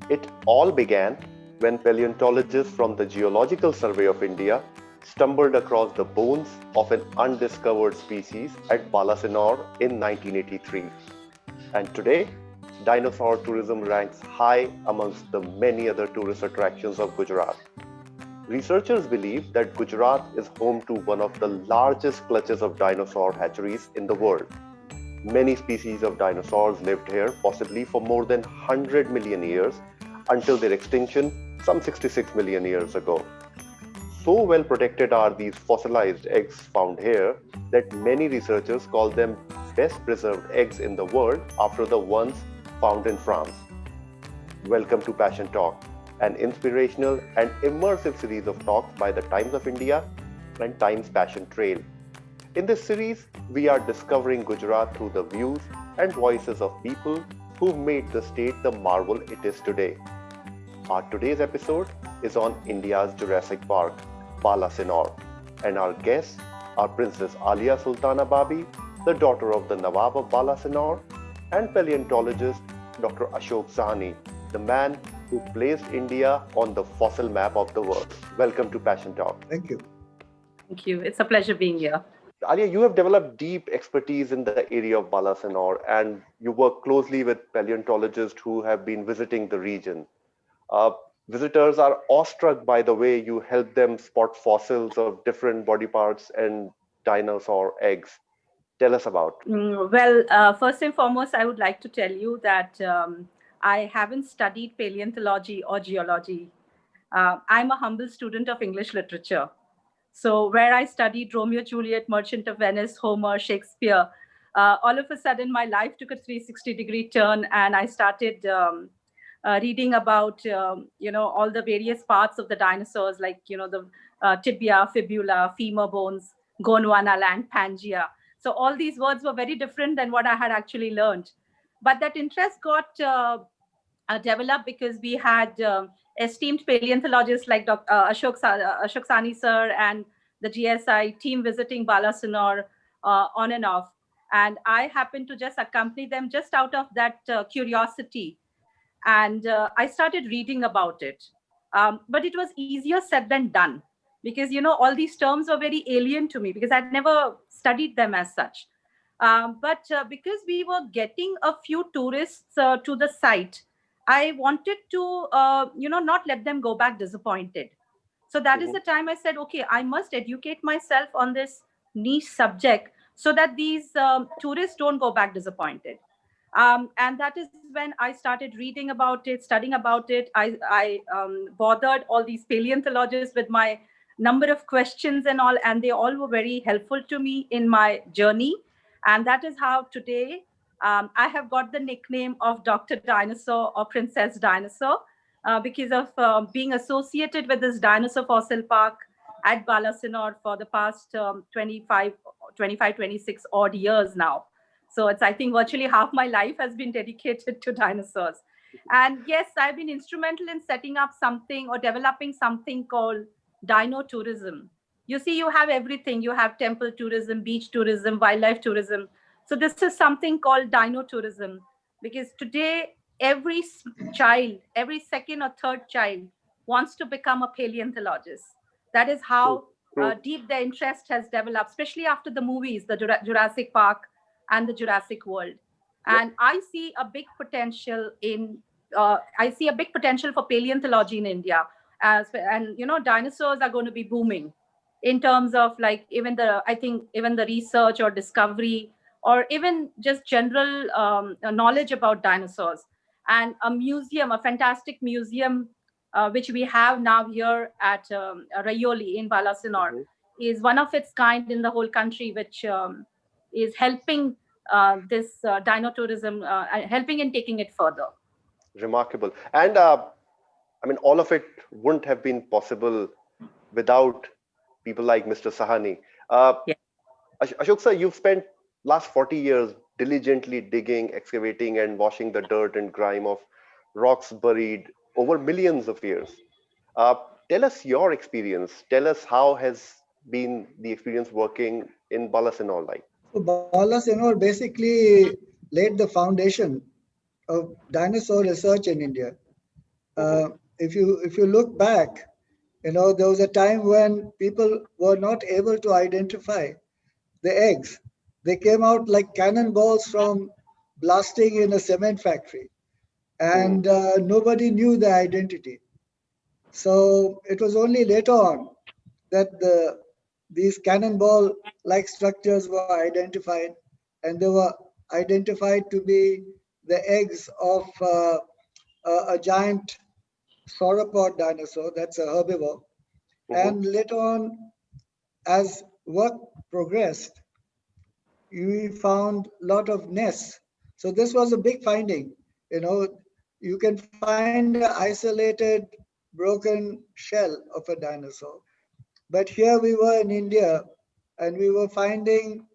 It all began when paleontologists from the Geological Survey of India stumbled across the bones of an undiscovered species at Balasinor in 1983. And today, dinosaur tourism ranks high amongst the many other tourist attractions of Gujarat. Researchers believe that Gujarat is home to one of the largest clutches of dinosaur hatcheries in the world. Many species of dinosaurs lived here, possibly for more than 100 million years, until their extinction some 66 million years ago. So well protected are these fossilized eggs found here that many researchers call them best preserved eggs in the world after the ones found in France. Welcome to Passion Talk, an inspirational and immersive series of talks by the Times of India and Times Passion Trail. In this series, we are discovering Gujarat through the views and voices of people who've made the state the marvel it is today. Our today's episode is on India's Jurassic Park, Balasinor, and our guests are Princess Alia Sultana Babi, the daughter of the Nawab of Balasinor, and paleontologist Dr. Ashok Sahni, the man who placed India on the fossil map of the world. Welcome to Passion Talk. Thank you. Thank you. It's a pleasure being here. Alia, you have developed deep expertise in the area of Balasinor, and you work closely with paleontologists who have been visiting the region. Visitors are awestruck by the way you help them spot fossils of different body parts and dinosaur eggs. Tell us about. Well, first and foremost, I would like to tell you that I haven't studied paleontology or geology. I'm a humble student of English literature. So where I studied Romeo, Juliet, Merchant of Venice, Homer, Shakespeare, all of a sudden my life took a 360-degree turn, and I started reading about all the various parts of the dinosaurs, like the tibia, fibula, femur bones, Gondwana and Pangea. So all these words were very different than what I had actually learned. But that interest got developed because we had esteemed paleontologists like Dr. Ashok Sahni sir and the GSI team visiting Balasinor on and off. And I happened to just accompany them just out of that curiosity. And I started reading about it. But it was easier said than done because, all these terms were very alien to me because I'd never studied them as such. But because we were getting a few tourists to the site, I wanted to, not let them go back disappointed. So that is the time I said, okay, I must educate myself on this niche subject so that these tourists don't go back disappointed. And that is when I started reading about it, studying about it. I bothered all these paleontologists with my number of questions and all, and they all were very helpful to me in my journey. And that is how today I have got the nickname of Dr. Dinosaur or Princess Dinosaur because of being associated with this dinosaur fossil park at Balasinor for the past 26 odd years now. So it's, I think, virtually half my life has been dedicated to dinosaurs. And yes, I've been instrumental in setting up something or developing something called dino tourism. You see, you have everything. You have temple tourism, beach tourism, wildlife tourism. So this is something called dino tourism because today every child, every second or third child wants to become a paleontologist. That is how deep their interest has developed, especially after the movies, the Jurassic Park and the Jurassic World. And I see a big potential for paleontology in India. And dinosaurs are going to be booming in terms of like even the research or discovery or even just general knowledge about dinosaurs. And a fantastic museum, which we have now here at Raiyoli in Balasinor, is one of its kind in the whole country, which is helping this dino tourism, helping in taking it further. Remarkable. And all of it wouldn't have been possible without people like Mr. Sahani. Ashok sir, you've spent last 40 years diligently digging, excavating, and washing the dirt and grime of rocks buried over millions of years. Tell us your experience. Tell us how has been the experience working in Balasinor like. So Balasinor basically laid the foundation of dinosaur research in India. Mm-hmm. If you look back, there was a time when people were not able to identify the eggs. They came out like cannonballs from blasting in a cement factory, Mm. and nobody knew their identity. So it was only later on that these cannonball-like structures were identified, and they were identified to be the eggs of a giant sauropod dinosaur, that's a herbivore. Mm-hmm. And later on, as work progressed, we found a lot of nests. So this was a big finding. You know, you can find an isolated, broken shell of a dinosaur. But here we were in India, and we were finding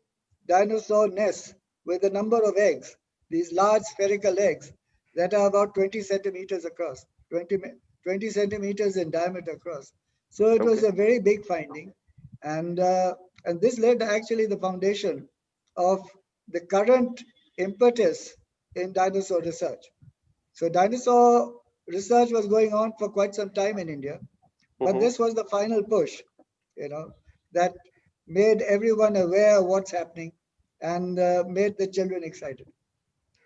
dinosaur nests with a number of eggs, these large spherical eggs that are about 20 centimeters across, 20 centimeters in diameter across. So it was Okay. a very big finding. And, uh, and this laid actually the foundation of the current impetus in dinosaur research. So dinosaur research was going on for quite some time in India, but Mm-hmm. this was the final push, you know, that made everyone aware of what's happening and made the children excited.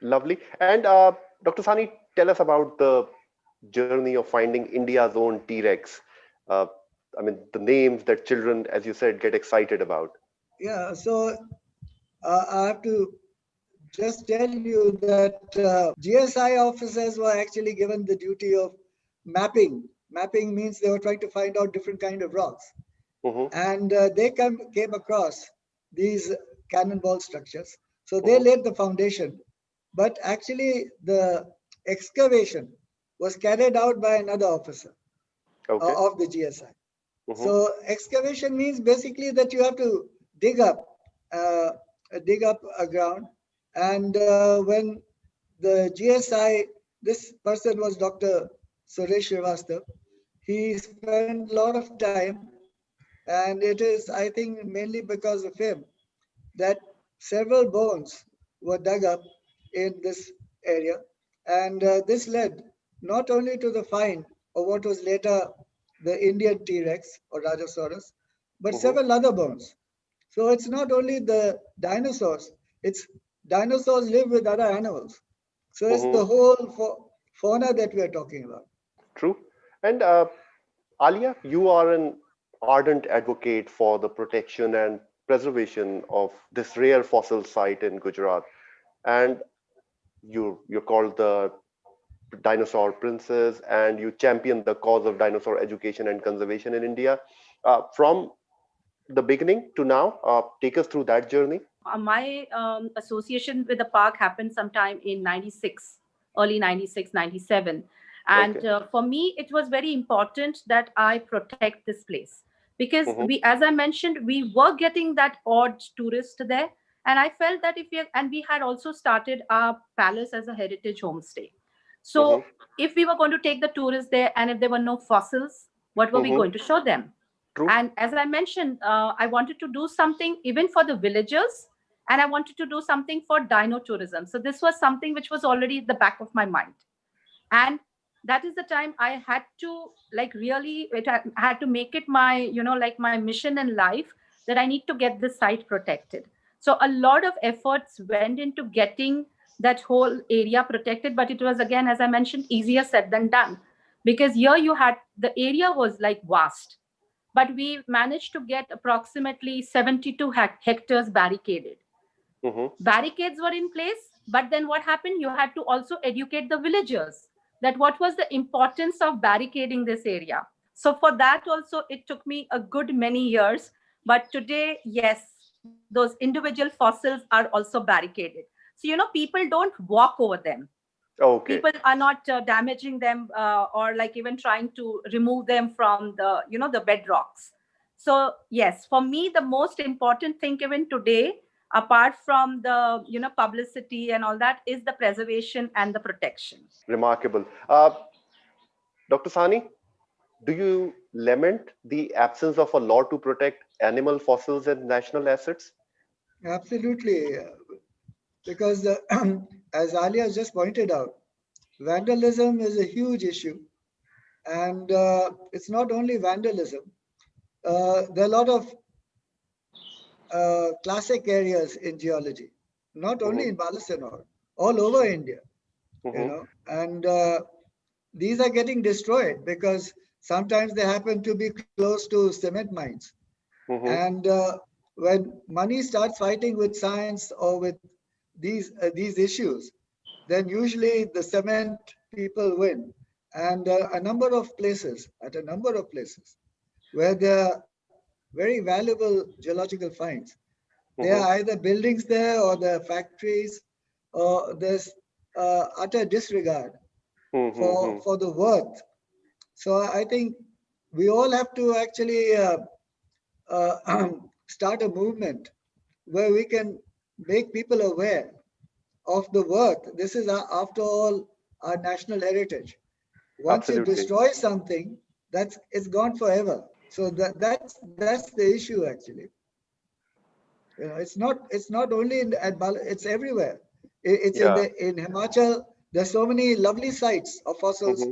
Lovely. And Dr. Sani, tell us about the journey of finding India's own T-Rex. Uh, I mean, the names that children, as you said, get excited about. Yeah, so I have to just tell you that GSI officers were actually given the duty of mapping. Mapping means they were trying to find out different kind of rocks, Mm-hmm. and came across these cannonball structures. So they Mm-hmm. laid the foundation, but actually the excavation was carried out by another officer Okay. of the GSI. Mm-hmm. So excavation means basically that you have to dig up, uh, dig up a ground, and when the GSI, this person was Dr. Suresh Srivastav. He spent a lot of time, and it is, I think, mainly because of him that several bones were dug up in this area. And this led not only to the find of what was later the Indian T Rex or Rajasaurus, but Mm-hmm. several other bones. So it's not only the dinosaurs, it's dinosaurs live with other animals. So it's Mm-hmm. the whole fauna that we are talking about. True. And Alia, you are an ardent advocate for the protection and preservation of this rare fossil site in Gujarat. And you're called the dinosaur princess, and you champion the cause of dinosaur education and conservation in India. From the beginning to now, take us through that journey. My association with the park happened sometime in 96, early 96, 97. And Okay. for me, it was very important that I protect this place because Mm-hmm. we, as I mentioned, we were getting that odd tourist there. And I felt that if we, and we had also started our palace as a heritage homestay. Mm-hmm. So if we were going to take the tourists there and if there were no fossils, what were we Mm-hmm. going to show them? True. And as I mentioned, I wanted to do something even for the villagers, and I wanted to do something for dino tourism. So this was something which was already at the back of my mind. And that is the time I had to like really had to make it my, like my mission in life that I need to get this site protected. So a lot of efforts went into getting that whole area protected, but it was, again, as I mentioned, easier said than done, because here you had, the area was like vast, but we managed to get approximately 72 hectares barricaded. Mm-hmm. Barricades were in place, but then what happened? You had to also educate the villagers that what was the importance of barricading this area. So for that also, it took me a good many years. But today, yes, those individual fossils are also barricaded. So, people don't walk over them. Okay. People are not damaging them, or like even trying to remove them from the, the bedrocks. So yes, for me, the most important thing even today, apart from the, publicity and all that, is the preservation and the protection. Remarkable. Dr. Sani, do you lament the absence of a law to protect animal fossils and national assets? Absolutely, because as Alia just pointed out, vandalism is a huge issue, And it's not only vandalism. There are a lot of classic areas in geology, not only in Balasinor, all over India, and these are getting destroyed because sometimes they happen to be close to cement mines. And when money starts fighting with science or with these issues, then usually the cement people win. And at a number of places where there are very valuable geological finds, there are either buildings there or there are factories, or there's utter disregard for the worth. So I think we all have to actually start a movement where we can make people aware of the worth. This is, after all, our national heritage. Once you Absolutely. destroy something, it's gone forever. So that's the issue actually. It's not only it's everywhere. It's Yeah. in Himachal. There's so many lovely sites of fossils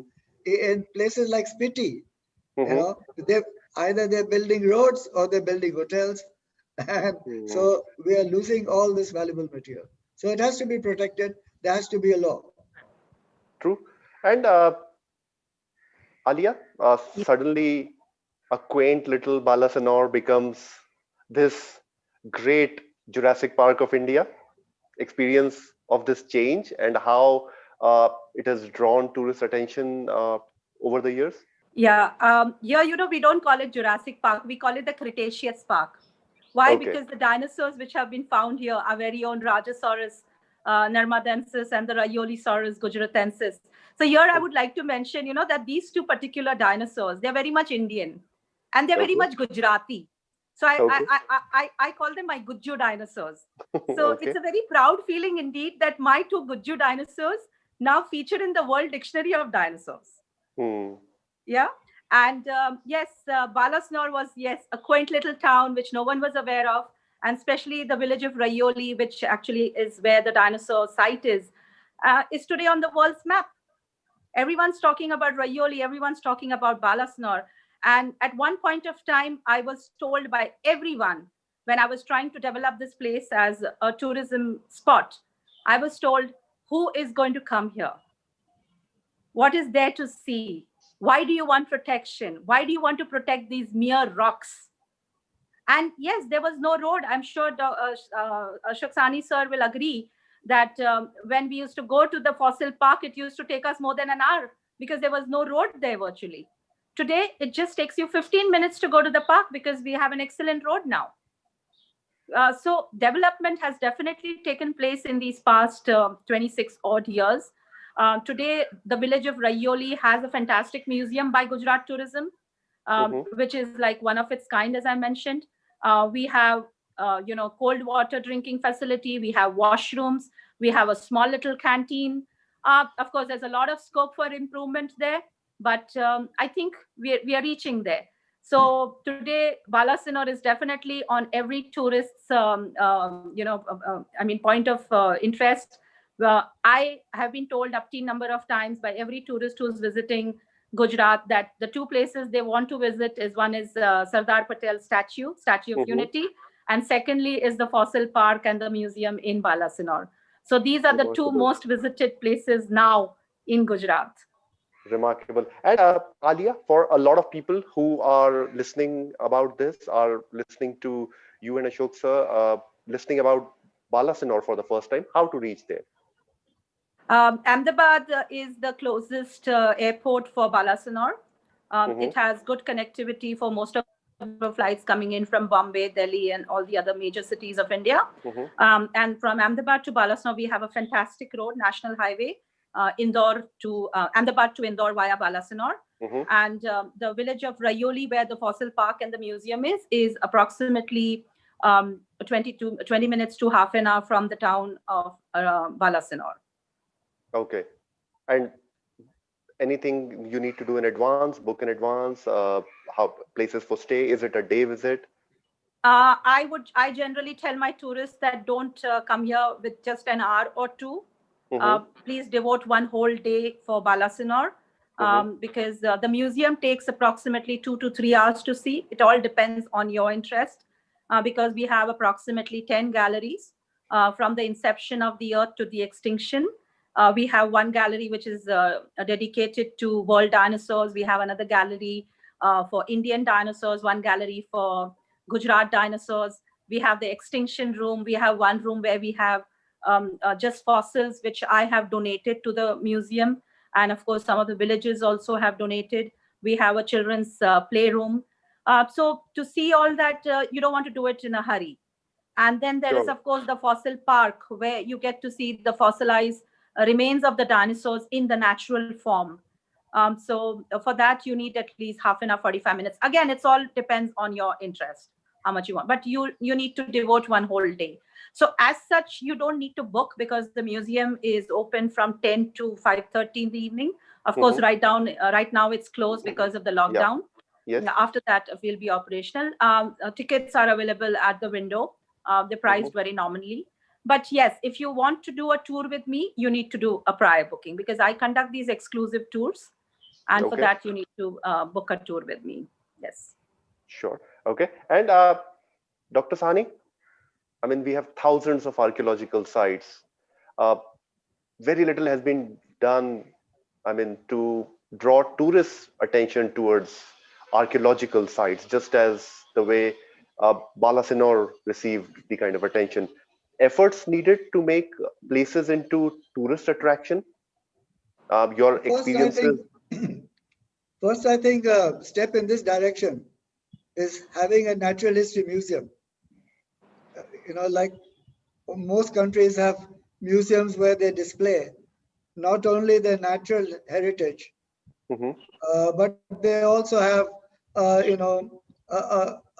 in places like Spiti. They they're building roads or they're building hotels, and so we are losing all this valuable material. So it has to be protected. There has to be a law. True. And Alia, suddenly a quaint little Balasinor becomes this great Jurassic Park of India. Experience of this change and how it has drawn tourist attention over the years? Yeah, here, we don't call it Jurassic Park. We call it the Cretaceous Park. Why? Okay. Because the dinosaurs which have been found here, our very own Rajasaurus narmadensis and the Raiyolisaurus gujaratensis. So here I would like to mention, that these two particular dinosaurs, they're very much Indian and they're very much Gujarati. So I call them my Gujju dinosaurs. So it's a very proud feeling indeed that my two Gujju dinosaurs now feature in the World Dictionary of Dinosaurs. Yeah. And yes, Balasinor was, a quaint little town which no one was aware of. And especially the village of Raiyoli, which actually is where the dinosaur site is today on the world's map. Everyone's talking about Raiyoli. Everyone's talking about Balasinor. And at one point of time, I was told by everyone when I was trying to develop this place as a tourism spot, I was told, who is going to come here? What is there to see? Why do you want protection? Why do you want to protect these mere rocks? And yes, there was no road. I'm sure Shaksani sir will agree that when we used to go to the fossil park, it used to take us more than an hour because there was no road there virtually. Today, it just takes you 15 minutes to go to the park because we have an excellent road now. So development has definitely taken place in these past 26 odd years. Today, the village of Raiyoli has a fantastic museum by Gujarat Tourism, which is like one of its kind, as I mentioned. We have, cold water drinking facility. We have washrooms. We have a small little canteen. Of course, there's a lot of scope for improvement there, but I think we are reaching there. So today, Balasinor is definitely on every tourist's, point of interest. I have been told up to a number of times by every tourist who's visiting Gujarat that the two places they want to visit is one is Sardar Patel Statue of Unity, and secondly is the Fossil Park and the museum in Balasinor. So these are the two most visited places now in Gujarat. Remarkable. And Alia, for a lot of people who are listening about this, are listening to you and Ashok sir, listening about Balasinor for the first time, how to reach there? Ahmedabad is the closest airport for Balasinor. It has good connectivity for most of the flights coming in from Bombay, Delhi, and all the other major cities of India. And from Ahmedabad to Balasinor, we have a fantastic road, national highway, Indore to Ahmedabad to Indore via Balasinor. And the village of Raiyoli, where the fossil park and the museum is approximately 20 minutes to half an hour from the town of Balasinor. Okay. And anything you need to do in advance, book in advance, how places for stay? Is it a day visit? I generally tell my tourists that don't come here with just an hour or two. Please devote one whole day for Balasinor. because the museum takes approximately 2 to 3 hours to see. It all depends on your interest, because we have approximately 10 galleries from the inception of the earth to the extinction. We have one gallery which is dedicated to world dinosaurs. We have another gallery for Indian dinosaurs, one gallery for Gujarat dinosaurs. We have the extinction room. We have one room where we have just fossils, which I have donated to the museum. And of course, some of the villages also have donated. We have a children's playroom. So to see all that, you don't want to do it in a hurry. And then there is, Sure. of course, the fossil park, where you get to see the fossilized remains of the dinosaurs in the natural form. So for that, you need at least half an hour, 45 minutes. Again, it's all depends on your interest, how much you want. But you need to devote one whole day. So as such, you don't need to book, because the museum is open from 10 to 5:30 in the evening. Of course, Mm-hmm. right now it's closed because of the Yeah. lockdown. Yes. After that, we'll be operational. Tickets are available at the window. They're priced very nominally. But yes, if you want to do a tour with me, you need to do a prior booking, because I conduct these exclusive tours. And for Okay. that, you need to book a tour with me. Yes. Sure. Okay. And Dr. Sani, I mean, we have thousands of archaeological sites. Uh, very little has been done, I mean, to draw tourists' attention towards archaeological sites, just as the way Balasinor received the kind of attention. Efforts needed to make places into tourist attraction. Your First, I experiences. think, first, I think a step in this direction is having a natural history museum. Like most countries have museums where they display not only their natural heritage, Mhm, but they also have,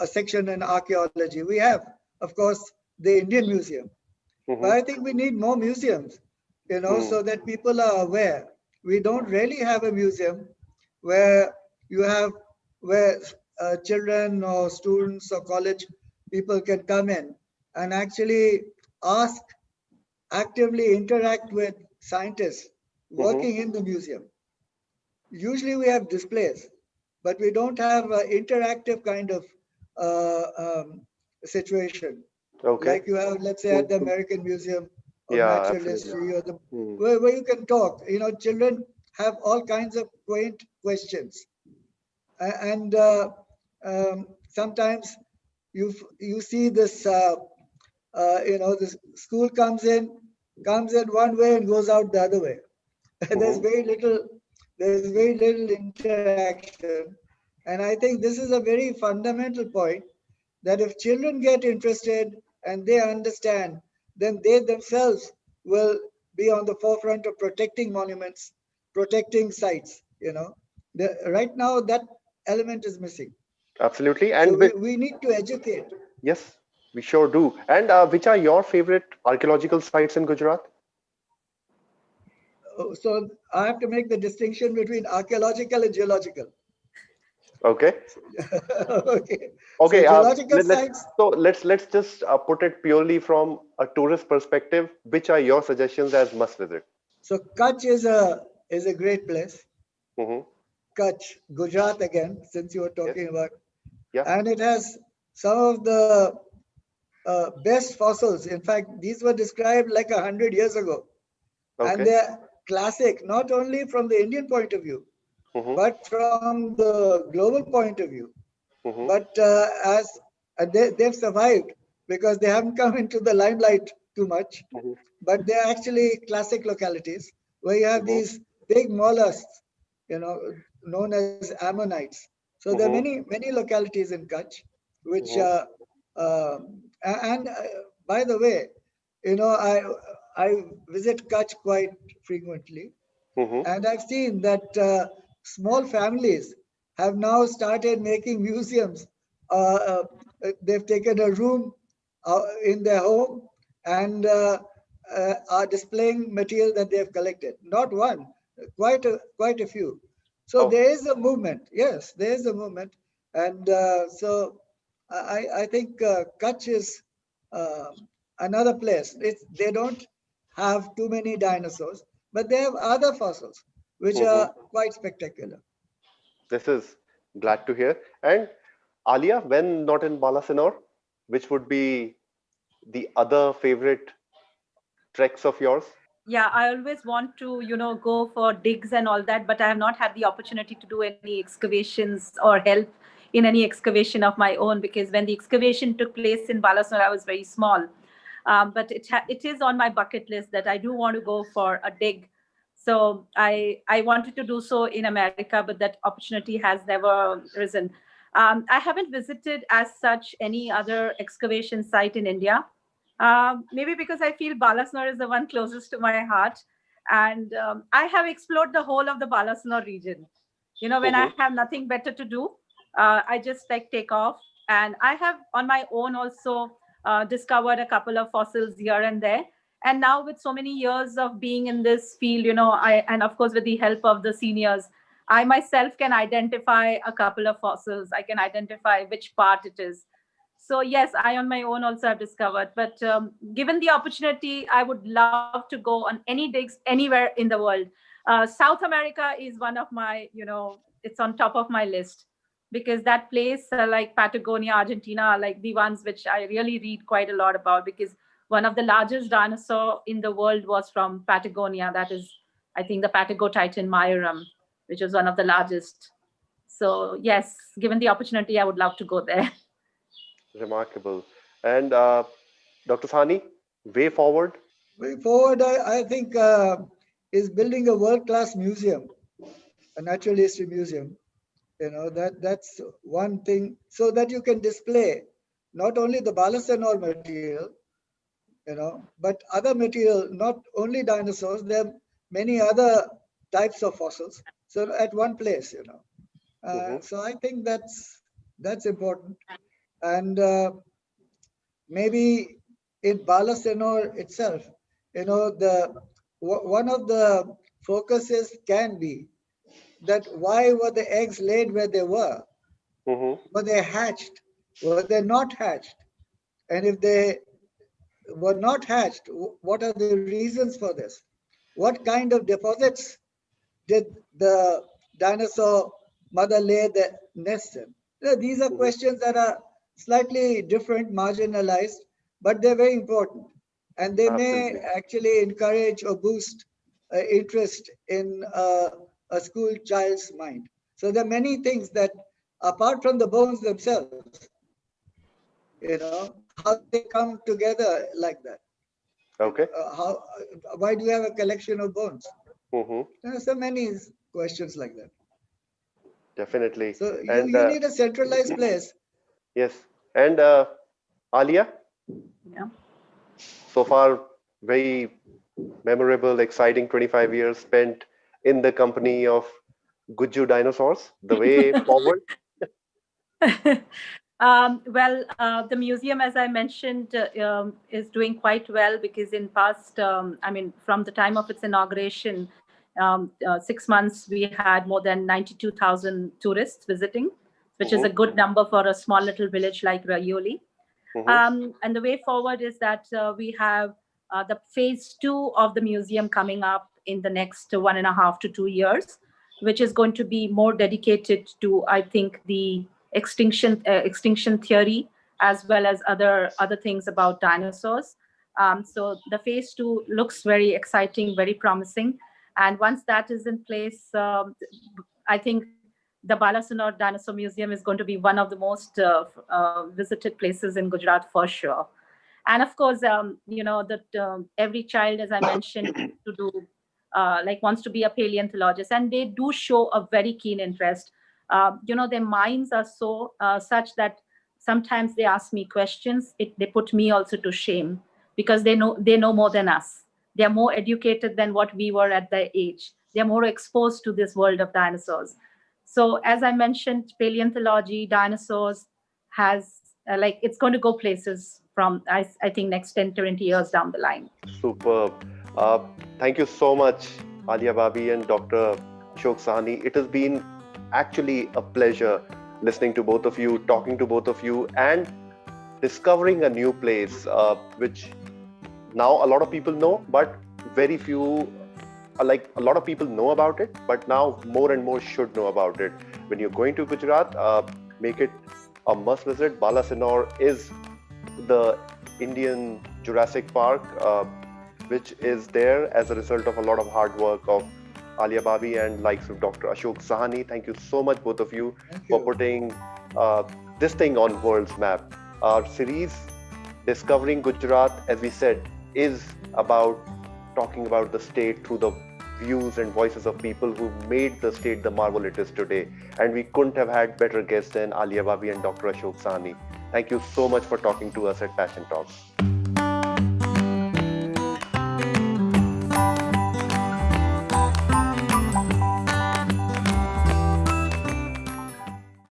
a section in archaeology. We have, of course, the Indian Museum, but mhm, I think we need more museums, mm, so that people are aware. We don't really have a museum where you have where children or students or college people can come in and actually ask, actively interact with scientists mhm. working in the museum. Usually we have displays, but we don't have an interactive kind of uh, um, situation Okay. like you have, let's say, at the Mm, American Museum of yeah, Natural absolutely. History, or the Mm, where you can talk. Children have all kinds of quaint questions, and sometimes you see this. The school comes in one way and goes out the other way. there's mhm. very little there's very little interaction, and I think this is a very fundamental point, that if children get interested and they understand, then they themselves will be on the forefront of protecting monuments, protecting sites. Right now that element is missing, Absolutely. so And we need to educate. yes, we sure do. And which are your favorite archaeological sites in Gujarat? So I have to make the distinction between archaeological and geological. Okay. Okay, so Okay. geological Let's sites. so let's just put it purely from a tourist perspective. Which are your suggestions as must visit? So Kutch is a great place. Mm-hmm. Kutch, Gujarat again, since you were Yes. talking about, Yeah. and it has some of the best fossils. In fact, these were described like 100 years ago, and Okay. they're classic not only from the Indian point of view, Mm-hmm. but from the global point of view. Mm-hmm. But as they've survived because they haven't come into the limelight too much, Mm-hmm. but they're actually classic localities where you have Mm-hmm. these big mollusks, you know, known as ammonites. So there are Mm-hmm. many localities in Kutch, which Mm-hmm. and by the way, I visit Kutch quite frequently, Mm-hmm. and I've seen that small families have now started making museums. They've taken a room in their home and are displaying material that they've collected. Not one, quite a few. So Oh, there is a movement. Yes, there is a movement, and so I think Kutch is uh, another place. They don't have too many dinosaurs, but they have other fossils. which are quite spectacular. This is glad to hear. And Alia, when not in Balasinor, which would be the other favorite treks of yours? Yeah, I always want to, go for digs and all that, but I have not had the opportunity to do any excavations or help in any excavation of my own, because when the excavation took place in Balasore, I was very small. But it is on my bucket list that I do want to go for a dig. So I wanted to do so in America, but that opportunity has never risen. I haven't visited as such any other excavation site in India. Maybe because I feel Balasnor is the one closest to my heart. And I have explored the whole of the Balasnor region. When I Mm-hmm. have nothing better to do, I just like take off. And I have on my own also discovered a couple of fossils here and there. And now with so many years of being in this field, and of course with the help of the seniors, I myself can identify a couple of fossils. I can identify which part it is. So yes, I on my own also have discovered. But given the opportunity, I would love to go on any digs anywhere in the world. South America is one of my, it's on top of my list, because that place like Patagonia, Argentina, are like the ones which I really read quite a lot about, because one of the largest dinosaur in the world was from Patagonia. That is, I think, the Patagotitan Mairum, which was one of the largest. So yes, given the opportunity, I would love to go there. Remarkable. And Dr. Sani, way forward? Way forward, I think, is building a world-class museum, a natural history museum. That's one thing, so that you can display not only the Balasinor material, but other material, not only dinosaurs. There are many other types of fossils. So at one place, Mm-hmm. So I think that's important. And maybe in Balasinor itself, the one of the focuses can be that why were the eggs laid where they were? Mm-hmm. Were they hatched? Were they not hatched? And if they were not hatched, what are the reasons for this? What kind of deposits did the dinosaur mother lay the nest in? These are Mm-hmm. questions that are slightly different, marginalized, but they're very important. And they may Absolutely. actually encourage or boost interest in a school child's mind. So there are many things that, apart from the bones themselves, how they come together like that. Okay. How? Why do you have a collection of bones? Mm-hmm. There are so many questions like that. Definitely. So you, And you need a centralized place. yes. And Alia, Yeah. so far, very memorable, exciting 25 years spent in the company of Guju dinosaurs. The way forward. The museum, as I mentioned, is doing quite well, because in past, from the time of its inauguration, 6 months, we had more than 92,000 tourists visiting, which is a Mm-hmm. good number for a small little village like Raiyoli. Mm-hmm. And the way forward is that we have the phase two of the museum coming up in the next 1.5 to 2 years, which is going to be more dedicated to, I think, the extinction theory, as well as other things about dinosaurs. So the phase two looks very exciting, very promising. And once that is in place, I think the Balasinor Dinosaur Museum is going to be one of the most visited places in Gujarat for sure. And of course, that every child, as I mentioned, to do wants to be a paleontologist, and they do show a very keen interest. Their minds are so such that sometimes they ask me questions. They put me also to shame, because they know more than us. They are more educated than what we were at their age. They are more exposed to this world of dinosaurs. So, as I mentioned, paleontology, dinosaurs has it's going to go places from I think next 10 to 20 years down the line. Superb. Uh, Thank you so much, Alia Babi and Dr. Ashok Sahni. It has been actually a pleasure listening to both of you, talking to both of you, and discovering a new place, which now a lot of people know, but very few like a lot of people know about it, but now more and more should know about it. When you're going to Gujarat, make it a must visit. Balasinor is the Indian Jurassic Park, which is there as a result of a lot of hard work of Alia Babi and likes of Dr. Ashok Sahani. Thank you so much, both of you, for putting this thing on world's map. Our series, Discovering Gujarat, as we said, is about talking about the state through the views and voices of people who made the state the marvel it is today. And we couldn't have had better guests than Alia Babi and Dr. Ashok Sahani. Thank you so much for talking to us at Passion Talks.